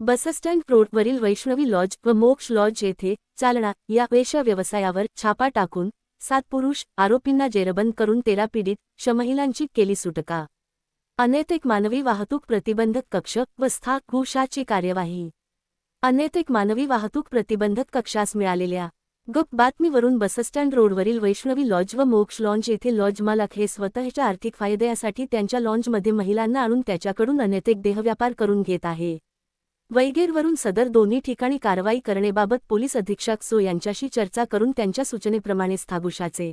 Bus stand रोडवरील Vaishnavi lodge व मोक्ष लॉज येथे चालना या वेश्या व्यवसायावर छापा टाकून 7 पुरुष आरोपींना जेरबंद करून 13 पीडित महिलांची केली सुटका। अनैतिक मानवी वाहतूक प्रतिबंधक कक्ष व स्थागुशाची कार्यवाही। अनैतिक मानवी वाहतूक प्रतिबंधक कक्षास मिळालेल्या गुप्त बातमीवरून बसस्टँड रोडवरील वैष्णवी लॉज व मोक्ष लॉज येथे लॉज मालक हे स्वतःच्या आर्थिक फायद्यासाठी त्यांच्या लॉजमध्ये महिलांना आणून त्याच्याकडून अनैतिक देहव्यापार करून घेत आहे। वैगेरवरून सदर दोन्ही ठिकाणी कारवाई करण्याबाबत पोलीस अधीक्षक सो यांच्याशी चर्चा करून त्यांच्या सूचनेप्रमाणे स्थागुशाचे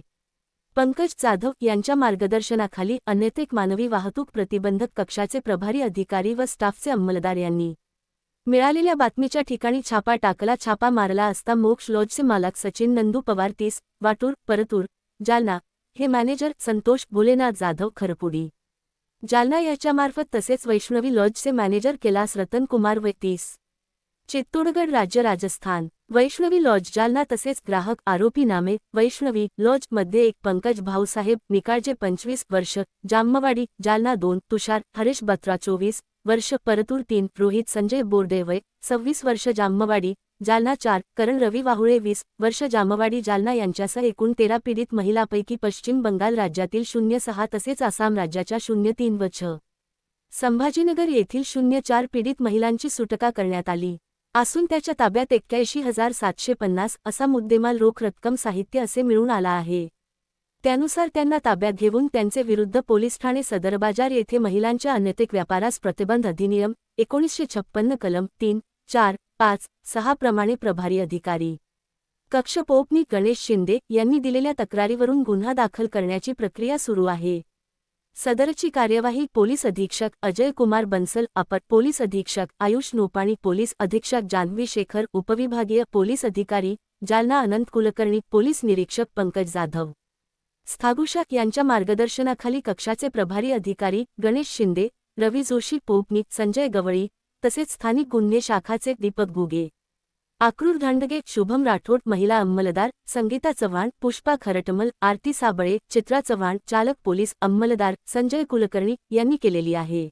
पंकज जाधव यांच्या मार्गदर्शनाखाली अनैतिक मानवी वाहतूक प्रतिबंधक कक्षाचे प्रभारी अधिकारी व स्टाफचे अंमलदार यांनी मिळालेल्या बातमीच्या ठिकाणी छापा टाकला। छापा मारला असता मोक्ष लॉजचे मालक सचिन नंदू पवार 30 वाटूर परतूर जालना हे मॅनेजर संतोष भोलेनाथ जाधव खरपुडी जालना याच्यामार्फत तसेच वैष्णवी लॉजचे मॅनेजर कैलास रतन कुमार व 30 चित्तोडगड राज्य राजस्थान वैष्णवी लॉज जालना तसेच ग्राहक आरोपी नामे वैष्णवी लॉज मध्ये 1 पंकज भाऊसाहेब निकाळजे 25 वर्ष जामवाडी जालना 2 तुषार हरीश बत्रा 24 वर्ष परतूर 3 रोहित संजय बोर्डे वय 26 वर्ष जामवाडी जालना 4 करण रवी वाहुळे 20 वर्ष जामवाडी जालना यांच्यासह एकूण 13 पीडित महिलांपैकी पश्चिम बंगाल राज्यातील 06 तसेच आसाम राज्याच्या 03 व 6 संभाजीनगर येथील 04 पीडित महिलांची सुटका करण्यात आली असून त्याच्या ताब्यात 81,750 असा मुद्देमाल रोख रक्कम साहित्य असे मिळून आला आहे। त्यानुसार त्यांना ताब्यात घेऊन त्यांचे विरुद्ध पोलीस ठाणे सदर बाजार येथे महिलांच्या अनैतिक व्यापारास प्रतिबंध अधिनियम 1956 कलम 3, 4, 5, 6 प्रमाणे प्रभारी अधिकारी कक्ष पोपनी गणेश शिंदे यांनी दिलेल्या तक्रारीवरून गुन्हा दाखल करण्याची प्रक्रिया सुरू आहे। सदरची कार्यवाही पोलीस अधीक्षक अजय कुमार बंसल अपर पोलीस अधीक्षक आयुष नोपाणी पोलीस अधीक्षक जान्हवी शेखर उपविभागीय पोलीस अधिकारी जालना अनंत कुलकर्णी पोलीस निरीक्षक पंकज जाधव स्थागुशाक यांच्या मार्गदर्शनाखाली कक्षाचे प्रभारी अधिकारी गणेश शिंदे रवी जोशी पोपनी संजय गवळी तसेच स्थानिक गुन्हे शाखाचे दीपक घुगे आक्रूर धांडगे शुभम राठोड महिला अंमलदार संगीता चव्हाण पुष्पा खरटमल आरती साबळे चित्रा चव्हाण चालक पोलीस अंमलदार संजय कुलकर्णी यांनी केलेली आहे।